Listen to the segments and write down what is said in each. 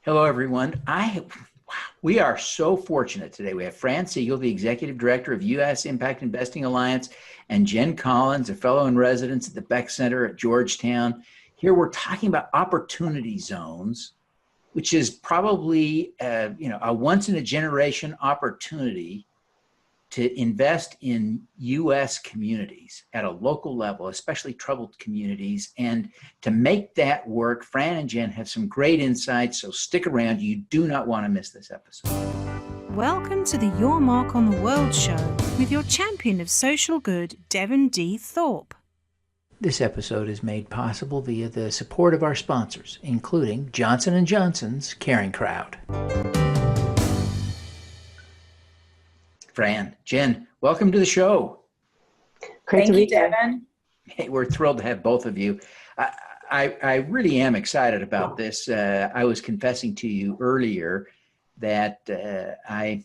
Hello, everyone. We are so fortunate today. We have Fran Seegull, the Executive Director of U.S. Impact Investing Alliance, and Jen Collins, a fellow in residence at the Beeck Center at Georgetown. Here we're talking about opportunity zones, which is probably a once-in-a-generation opportunity to invest in U.S. communities at a local level, especially troubled communities. And to make that work, Fran and Jen have some great insights, so stick around. You do not want to miss this episode. Welcome to the Your Mark on the World show with your champion of social good, Devin D. Thorpe. This episode is made possible via the support of our sponsors, including Johnson & Johnson's Caring Crowd. Fran, Jen, welcome to the show. Great to meet you, Devin. Hey, we're thrilled to have both of you. I really am excited about this. I was confessing to you earlier that I'm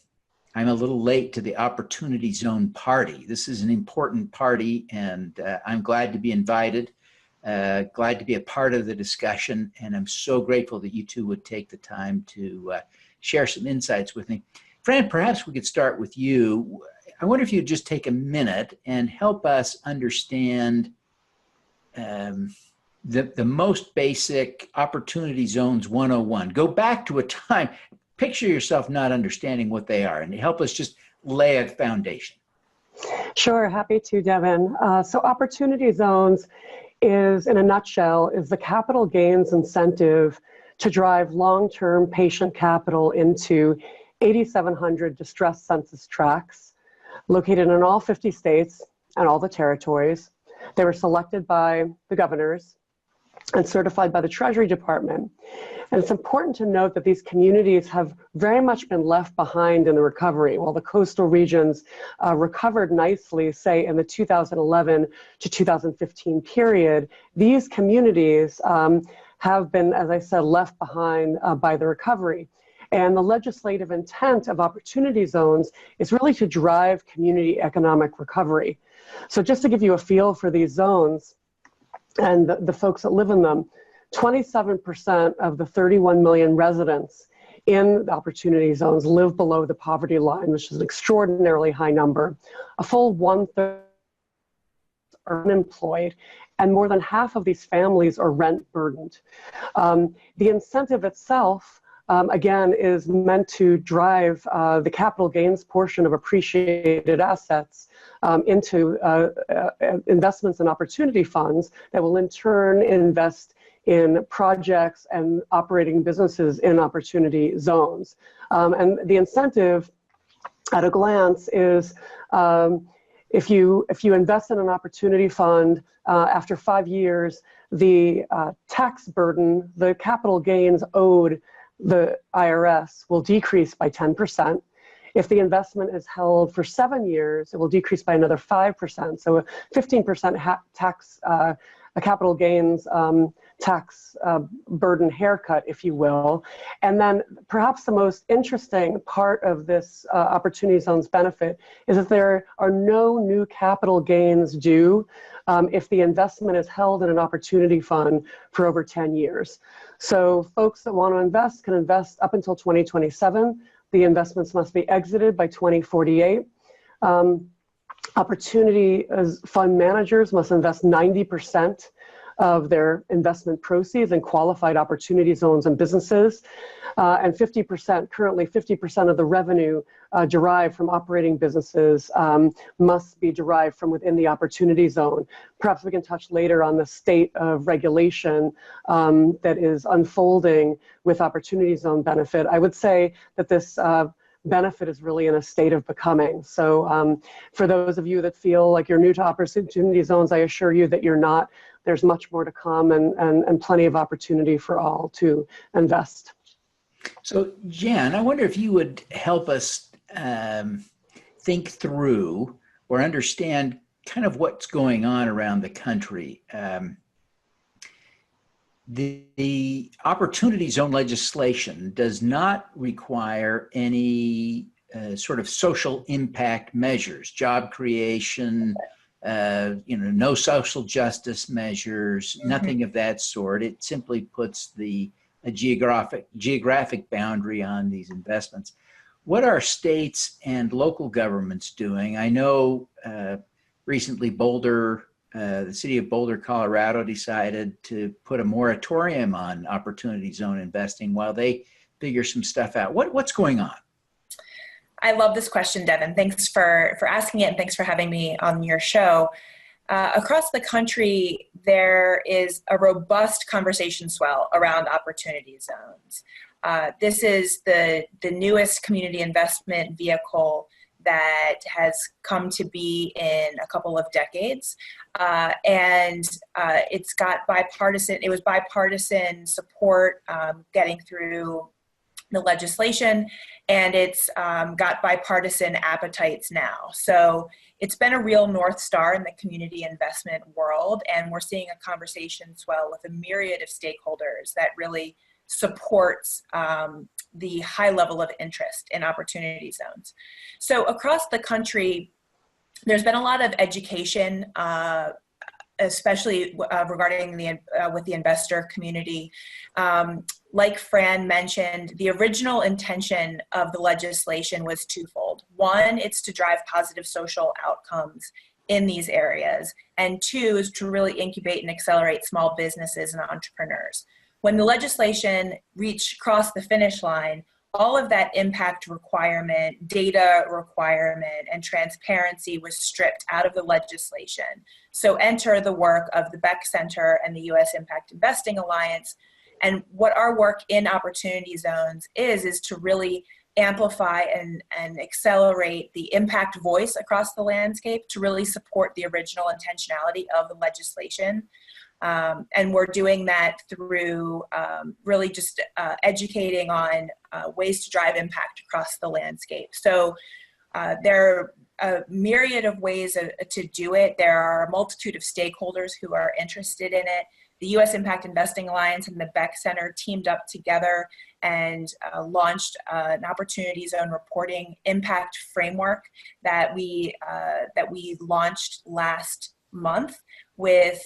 a little late to the Opportunity Zone party. This is an important party, and I'm glad to be invited, glad to be a part of the discussion, and I'm so grateful that you two would take the time to share some insights with me. Fran, perhaps we could start with you. I wonder if you'd just take a minute and help us understand the most basic Opportunity Zones 101. Go back to a time, picture yourself not understanding what they are, and help us just lay a foundation. Sure, happy to, Devin. So Opportunity Zones is, in a nutshell, is the capital gains incentive to drive long-term patient capital into 8,700 distressed census tracts located in all 50 states and all the territories. They were selected by the governors and certified by the Treasury Department. And it's important to note that these communities have very much been left behind in the recovery. While the coastal regions recovered nicely, say in the 2011 to 2015 period, these communities have been, as I said, left behind by the recovery. And the legislative intent of Opportunity Zones is really to drive community economic recovery. So just to give you a feel for these zones and the folks that live in them, 27% of the 31 million residents in the Opportunity Zones live below the poverty line, which is an extraordinarily high number. A full one-third are unemployed, and more than half of these families are rent burdened. The incentive itself again, is meant to drive the capital gains portion of appreciated assets into investments and opportunity funds that will in turn invest in projects and operating businesses in opportunity zones. And the incentive at a glance is if you invest in an opportunity fund, after 5 years, the tax burden, the capital gains owed the IRS will decrease by 10%. If the investment is held for 7 years, it will decrease by another 5%. So a 15% tax, a capital gains tax burden haircut, if you will. And then perhaps the most interesting part of this Opportunity Zones benefit is that there are no new capital gains due if the investment is held in an opportunity fund for over 10 years. So folks that want to invest can invest up until 2027. The investments must be exited by 2048. Opportunity fund managers must invest 90% of their investment proceeds in qualified opportunity zones and businesses. And 50%, currently 50% of the revenue derived from operating businesses must be derived from within the opportunity zone. Perhaps we can touch later on the state of regulation that is unfolding with opportunity zone benefit. I would say that this benefit is really in a state of becoming. So for those of you that feel like you're new to opportunity zones, I assure you that you're not. There's much more to come and plenty of opportunity for all to invest. So Jen, I wonder if you would help us think through or understand kind of what's going on around the country. The Opportunity Zone legislation does not require any sort of social impact measures, job creation, no social justice measures, nothing of that sort. It simply puts the a geographic boundary on these investments. What are states and local governments doing? I know recently Boulder, the city of Boulder, Colorado decided to put a moratorium on opportunity zone investing while they figure some stuff out. What's going on? I love this question, Devin. Thanks for asking it, and thanks for having me on your show. Across the country, there is a robust conversation swell around opportunity zones. This is the newest community investment vehicle that has come to be in a couple of decades. And it's got it was bipartisan support getting through the legislation, and it's got bipartisan appetites now. So it's been a real North Star in the community investment world, and we're seeing a conversation swell with a myriad of stakeholders that really supports the high level of interest in opportunity zones. So across the country, there's been a lot of education, especially regarding with the investor community. Like Fran mentioned, the original intention of the legislation was twofold. One, it's to drive positive social outcomes in these areas. And two, is to really incubate and accelerate small businesses and entrepreneurs. When the legislation crossed the finish line, all of that impact requirement, data requirement, and transparency was stripped out of the legislation. So enter the work of the Beeck Center and the U.S. Impact Investing Alliance. And what our work in opportunity zones is to really amplify and accelerate the impact voice across the landscape to really support the original intentionality of the legislation. And we're doing that through really just educating on ways to drive impact across the landscape. So there are a myriad of ways to do it. There are a multitude of stakeholders who are interested in it. The U.S. Impact Investing Alliance and the Beeck Center teamed up together and launched an opportunity zone reporting impact framework that we launched last month with,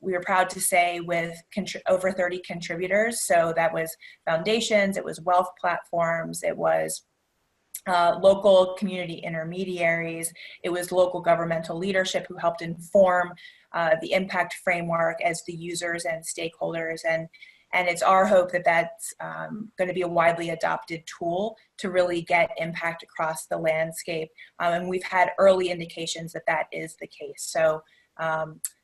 we were proud to say, with over 30 contributors. So that was foundations, it was wealth platforms, it was local community intermediaries, it was local governmental leadership who helped inform the impact framework as the users and stakeholders. And it's our hope that that's going to be a widely adopted tool to really get impact across the landscape. And we've had early indications that that is the case. So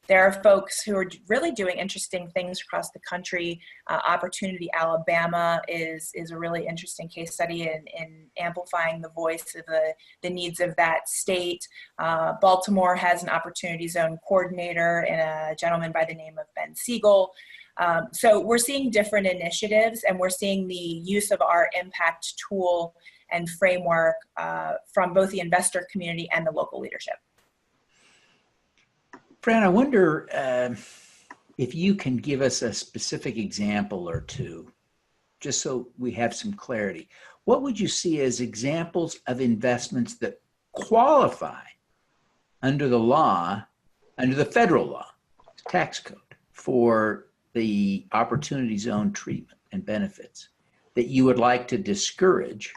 there are folks who are really doing interesting things across the country. Opportunity Alabama is a really interesting case study in amplifying the voice of the needs of that state. Baltimore has an opportunity zone coordinator and a gentleman by the name of Ben Seegull. So we're seeing different initiatives, and we're seeing the use of our impact tool and framework from both the investor community and the local leadership. Fran, I wonder if you can give us a specific example or two, just so we have some clarity. What would you see as examples of investments that qualify under the law, under the federal law, tax code, for the opportunity zone treatment and benefits that you would like to discourage,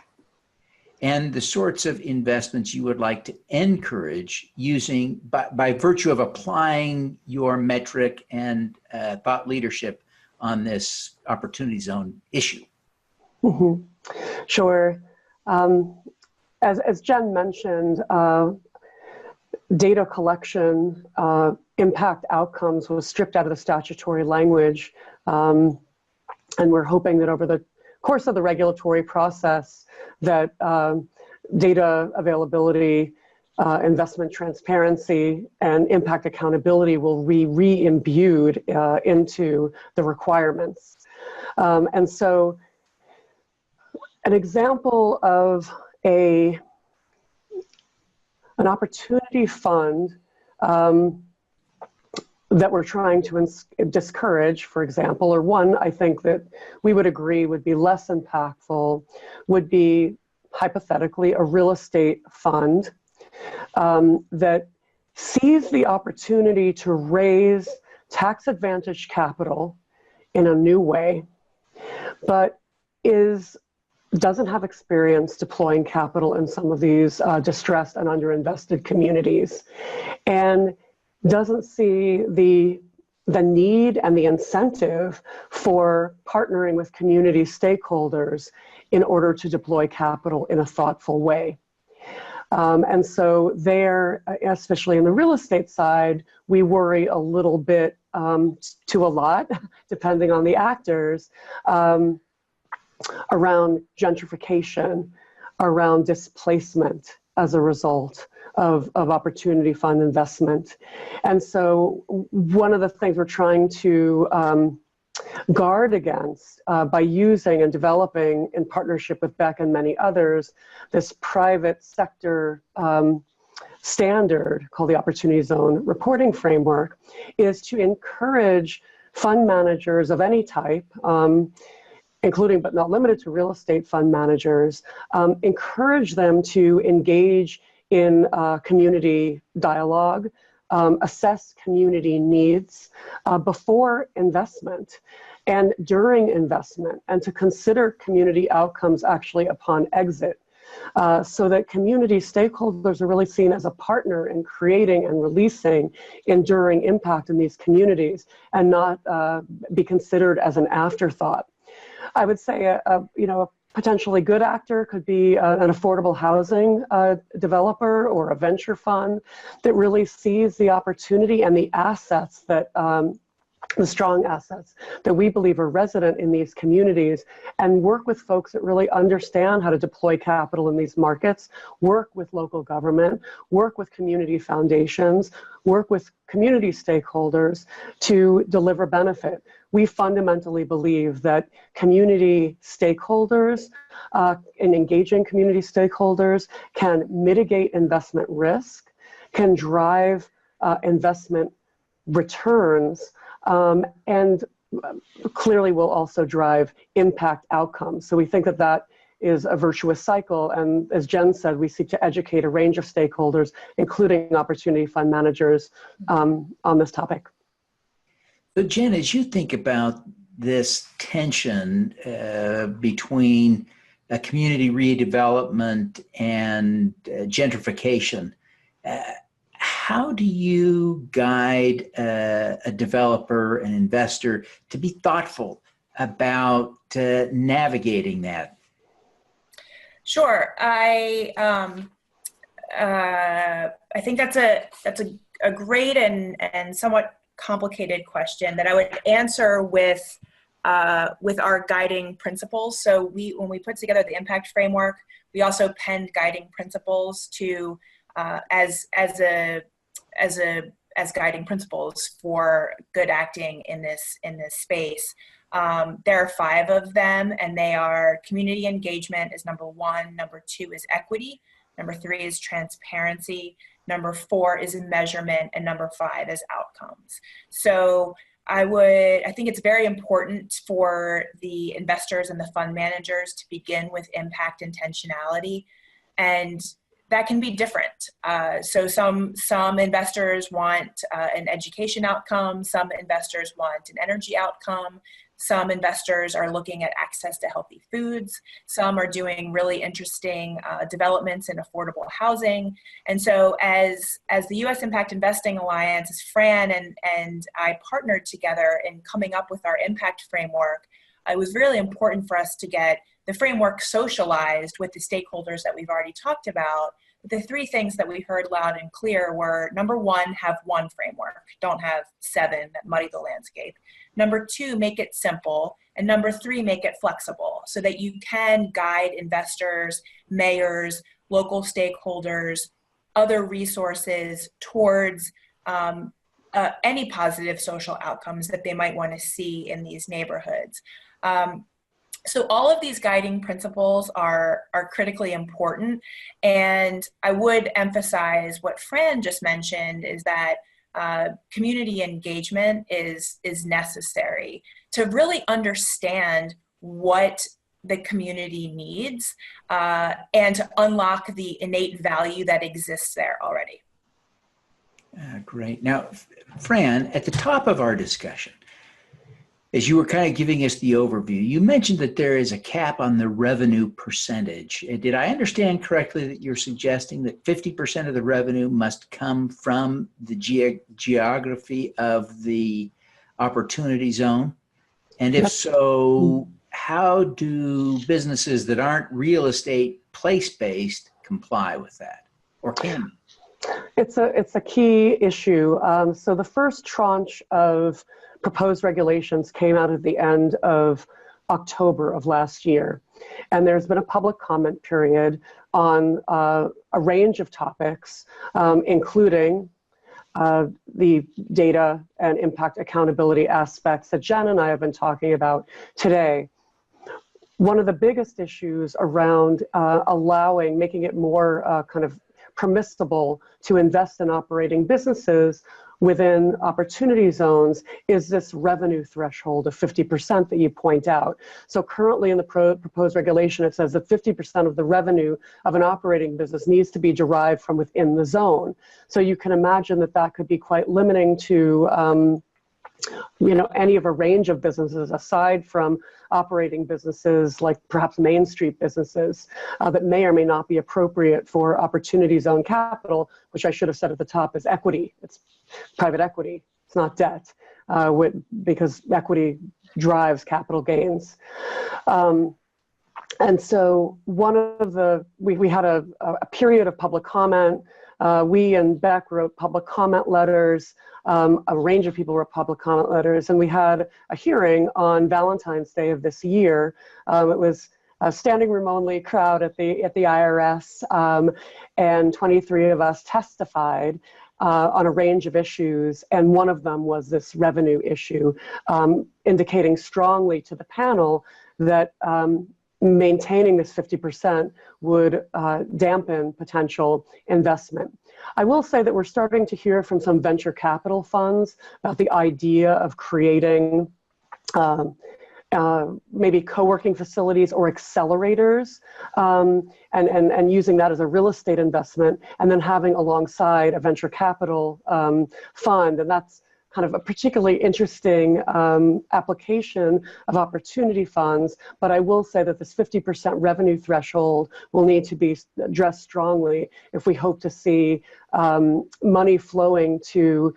and the sorts of investments you would like to encourage using by virtue of applying your metric and thought leadership on this opportunity zone issue? Mm-hmm. Sure. As Jen mentioned, data collection, impact outcomes was stripped out of the statutory language. And we're hoping that over the course of the regulatory process that data availability, investment transparency, and impact accountability will be re-imbued into the requirements. And so an example of an opportunity fund that we're trying to discourage, for example, or one I think that we would agree would be less impactful, would be hypothetically a real estate fund that sees the opportunity to raise tax advantage capital in a new way but doesn't have experience deploying capital in some of these distressed and underinvested communities, and doesn't see the need and the incentive for partnering with community stakeholders in order to deploy capital in a thoughtful way. And so there, especially in the real estate side, we worry a little bit to a lot, depending on the actors, around gentrification, around displacement as a result of opportunity fund investment. And so one of the things we're trying to guard against by using and developing in partnership with Beck and many others, this private sector standard called the Opportunity Zone Reporting Framework, is to encourage fund managers of any type, including but not limited to real estate fund managers, encourage them to engage in community dialogue, assess community needs before investment and during investment, and to consider community outcomes actually upon exit, so that community stakeholders are really seen as a partner in creating and releasing enduring impact in these communities, and not be considered as an afterthought. I would say a potentially good actor could be an affordable housing developer or a venture fund that really sees the opportunity and the assets that the strong assets that we believe are resident in these communities, and work with folks that really understand how to deploy capital in these markets, work with local government, work with community foundations, work with community stakeholders to deliver benefit. We fundamentally believe that community stakeholders and engaging community stakeholders can mitigate investment risk, can drive investment returns, and clearly will also drive impact outcomes. So we think that that is a virtuous cycle. And as Jen said, we seek to educate a range of stakeholders, including opportunity fund managers, on this topic. So Jen, as you think about this tension between community redevelopment and gentrification, how do you guide a developer, an investor, to be thoughtful about navigating that? Sure. I think that's a great and somewhat complicated question that I would answer with our guiding principles. So when we put together the impact framework, we also penned guiding principles to as guiding principles for good acting in this space. There are 5 of them, and they are: community engagement is number 1, number 2 is equity, number 3 is transparency, number 4 is measurement, and number 5 is outcomes. So I think it's very important for the investors and the fund managers to begin with impact intentionality, and that can be different. So some investors want an education outcome, some investors want an energy outcome, some investors are looking at access to healthy foods, some are doing really interesting developments in affordable housing. And so as the U.S. Impact Investing Alliance, as Fran and I partnered together in coming up with our impact framework, it was really important for us to get the framework socialized with the stakeholders that we've already talked about. The 3 things that we heard loud and clear were: number 1, have one framework, don't have 7 that muddy the landscape. Number 2, make it simple. And number 3, make it flexible so that you can guide investors, mayors, local stakeholders, other resources towards any positive social outcomes that they might want to see in these neighborhoods. So all of these guiding principles are critically important. And I would emphasize what Fran just mentioned, is that community engagement is necessary to really understand what the community needs and to unlock the innate value that exists there already. Great. Now, Fran, at the top of our discussion, as you were kind of giving us the overview, you mentioned that there is a cap on the revenue percentage. Did I understand correctly that you're suggesting that 50% of the revenue must come from the geography of the opportunity zone? And if so, how do businesses that aren't real estate place-based comply with that, or can? It's a key issue. So the first tranche of proposed regulations came out at the end of October of last year. And there's been a public comment period on a range of topics, including the data and impact accountability aspects that Jen and I have been talking about today. One of the biggest issues around making it more kind of permissible to invest in operating businesses within opportunity zones is this revenue threshold of 50% that you point out. So currently in the proposed regulation, it says that 50% of the revenue of an operating business needs to be derived from within the zone. So you can imagine that that could be quite limiting to any of a range of businesses aside from operating businesses like perhaps Main Street businesses that may or may not be appropriate for opportunity zone capital, which I should have said at the top is equity. It's private equity. It's not debt because equity drives capital gains. And so we had a period of public comment. We and Beck wrote public comment letters. A range of people wrote public comment letters, and we had a hearing on Valentine's Day of this year. It was a standing room only crowd at the IRS, and 23 of us testified on a range of issues, and one of them was this revenue issue, indicating strongly to the panel that maintaining this 50% would dampen potential investment. I will say that we're starting to hear from some venture capital funds about the idea of creating maybe co-working facilities or accelerators and using that as a real estate investment and then having alongside a venture capital fund. And that's kind of a particularly interesting application of opportunity funds, but I will say that this 50% revenue threshold will need to be addressed strongly if we hope to see money flowing to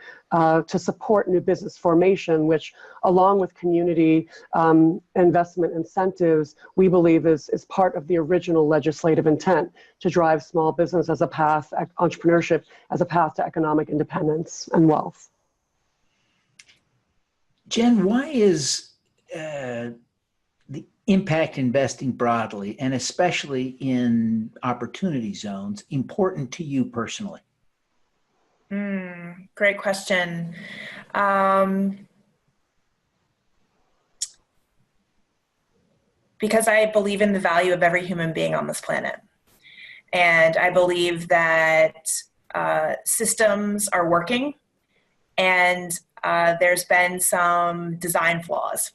support new business formation, which along with community investment incentives, we believe is part of the original legislative intent to drive small business as a path, entrepreneurship as a path to economic independence and wealth. Jen, why is the impact investing broadly, and especially in opportunity zones, important to you personally? Great question. Because I believe in the value of every human being on this planet. And I believe that systems are working, and there's been some design flaws.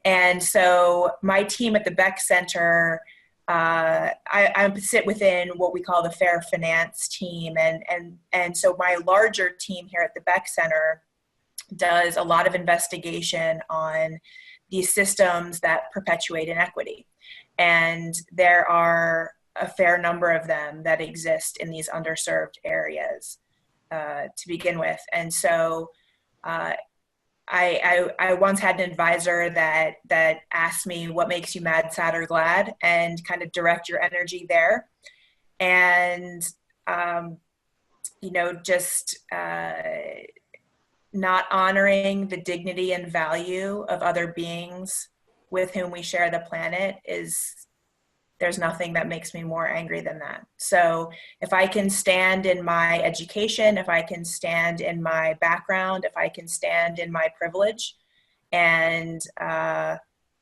And so my team at the Beeck Center, I sit within what we call the Fair Finance team. And so my larger team here at the Beeck Center does a lot of investigation on these systems that perpetuate inequity. And there are a fair number of them that exist in these underserved areas to begin with. And so I once had an advisor that asked me, what makes you mad, sad, or glad, and kind of direct your energy there. And, just not honoring the dignity and value of other beings with whom we share the planet there's nothing that makes me more angry than that. So if I can stand in my education, if I can stand in my background, if I can stand in my privilege and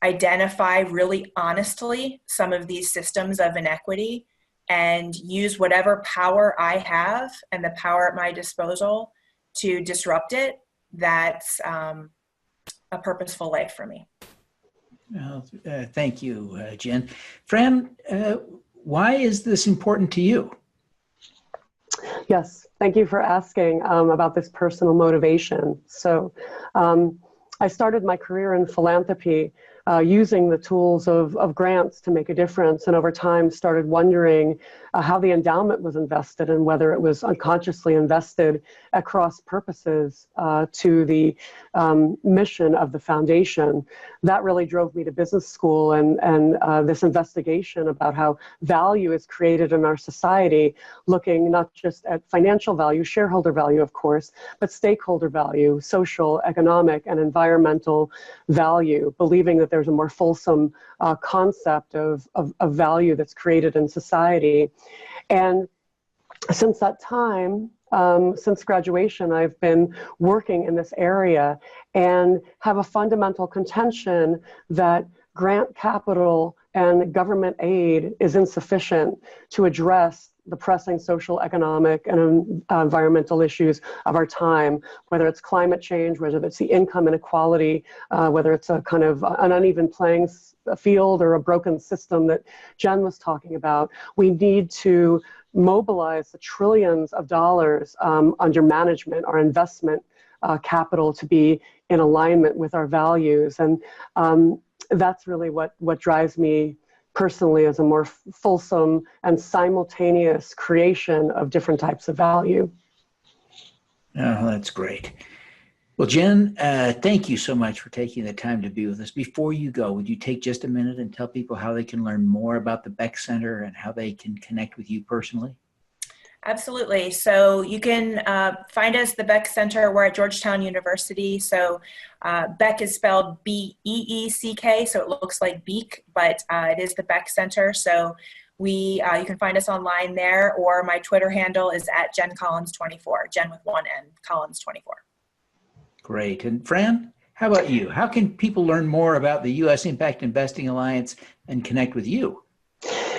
identify really honestly some of these systems of inequity and use whatever power I have and the power at my disposal to disrupt it, that's a purposeful life for me. Well, thank you, Jen. Fran, why is this important to you? Yes, thank you for asking about this personal motivation. So I started my career in philanthropy using the tools of grants to make a difference, and over time started wondering how the endowment was invested and whether it was unconsciously invested at cross purposes to the mission of the foundation. That really drove me to business school, and this investigation about how value is created in our society, looking not just at financial value, shareholder value, of course, but stakeholder value, social, economic, and environmental value, believing that there's a more fulsome concept of value that's created in society. And since that time, since graduation, I've been working in this area and have a fundamental contention that grant capital and government aid is insufficient to address the pressing social, economic, and environmental issues of our time, whether it's climate change, whether it's the income inequality, whether it's a kind of an uneven playing field or a broken system that Jen was talking about. We need to mobilize the trillions of dollars under management, our investment capital, to be in alignment with our values. And that's really what drives me personally, as a more fulsome and simultaneous creation of different types of value. Oh, that's great. Well, Jen, thank you so much for taking the time to be with us. Before you go, would you take just a minute and tell people how they can learn more about the Beeck Center and how they can connect with you personally? Absolutely. So you can find us, the Beeck Center. We're at Georgetown University. So Beeck is spelled B-E-E-C-K, so it looks like Beek, but it is the Beeck Center. So you can find us online there, or my Twitter handle is at JenCollins24, Jen with one N, Collins24. Great. And Fran, how about you? How can people learn more about the U.S. Impact Investing Alliance and connect with you?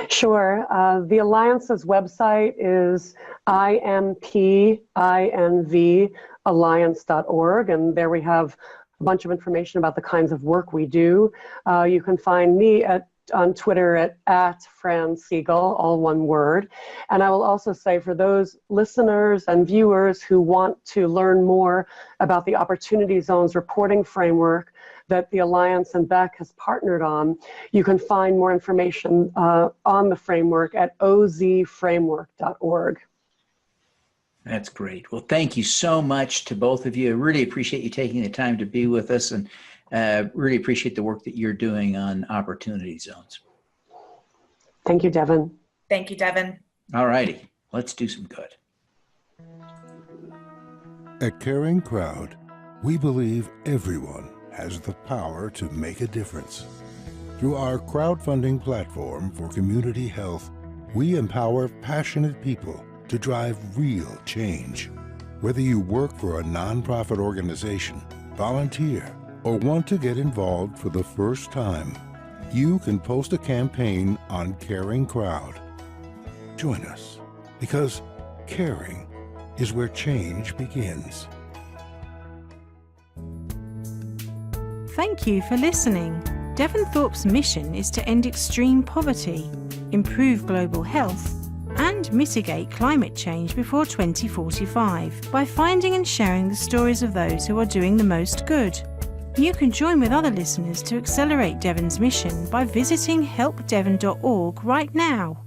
Sure. The Alliance's website is impinvalliance.org, and there we have a bunch of information about the kinds of work we do. You can find me on Twitter at Fran Seegull, all one word. And I will also say, for those listeners and viewers who want to learn more about the Opportunity Zones reporting framework that the Alliance and Beeck has partnered on, you can find more information on the framework at ozframework.org. That's great. Well, thank you so much to both of you. I really appreciate you taking the time to be with us, and really appreciate the work that you're doing on Opportunity Zones. Thank you, Devin. Thank you, Devin. All righty. Let's do some good. At Caring Crowd, we believe everyone has the power to make a difference. Through our crowdfunding platform for community health, we empower passionate people to drive real change. Whether you work for a nonprofit organization, volunteer, or want to get involved for the first time, you can post a campaign on Caring Crowd. Join us, because caring is where change begins. Thank you for listening. Devin Thorpe's mission is to end extreme poverty, improve global health, and mitigate climate change before 2045 by finding and sharing the stories of those who are doing the most good. You can join with other listeners to accelerate Devin's mission by visiting helpdevin.org right now.